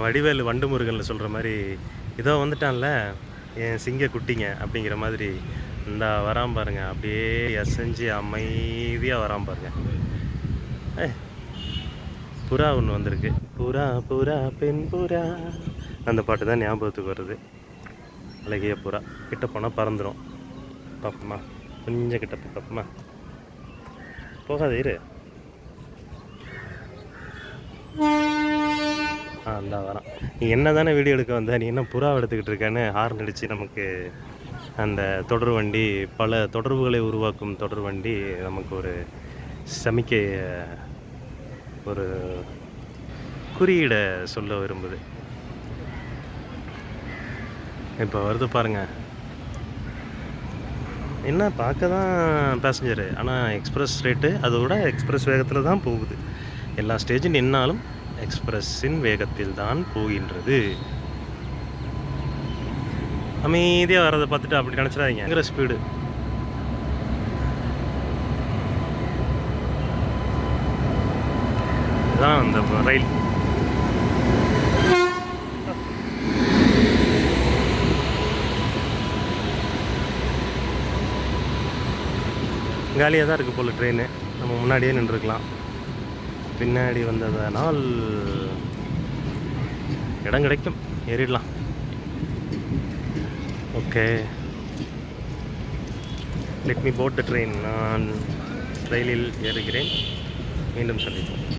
வடிவேலு வண்டு முருகனில் சொல்கிற மாதிரி இதோ வந்துட்டான்ல என் சிங்க குட்டிங்க அப்படிங்கிற மாதிரி இந்த வரான் பாருங்க, அப்படியே அசைஞ்சு அமைதியாக வரான் பாருங்க. புறா ஒன்று வந்திருக்கு, புறா புறா பெண் புறா, அந்த பாட்டு தான் ஞாபகத்துக்கு வருது. அழகிய புறா கிட்ட போனால் பறந்துடும். பார்ப்போமா, கொஞ்சம் கிட்ட போய் பார்ப்போமா? போகாது, இரு. இந்தா வரான். நீ என்ன தானே வீடியோ எடுக்க வந்த, நீ என்ன புறாவை எடுத்துக்கிட்டு இருக்கேன்னு ஹார்ன் அடித்து நமக்கு அந்த தொடர் வண்டி, பல தொடர்புகளை உருவாக்கும் தொடர் வண்டி நமக்கு ஒரு சமிக்கை, ஒரு குறியீடை சொல்ல விரும்புது. இப்போ வருது பாருங்க. என்ன பார்க்க தான் பேசஞ்சரு, ஆனால் எக்ஸ்பிரஸ் ரேட்டு அதோட எக்ஸ்பிரஸ் வேகத்தில் தான் போகுது. எல்லா ஸ்டேஜும் நின்னாலும் எக்ஸ்பிரஸின் வேகத்தில் தான் போகின்றது. அமைதியாக வரதை பார்த்துட்டு அப்படி நினச்சிடாதீங்க, ஸ்பீடு. இதுதான் அந்த ரயில். காலியாக தான் இருக்குது போல் ட்ரெயின். நம்ம முன்னாடியே நின்றுருக்கலாம். பின்னாடி வந்ததனால் இடம் கிடைக்கும், ஏறிடலாம். Okay, let me board the train. நான் ரயிலில் ஏறுகிறேன். மீண்டும் சந்திப்போம்.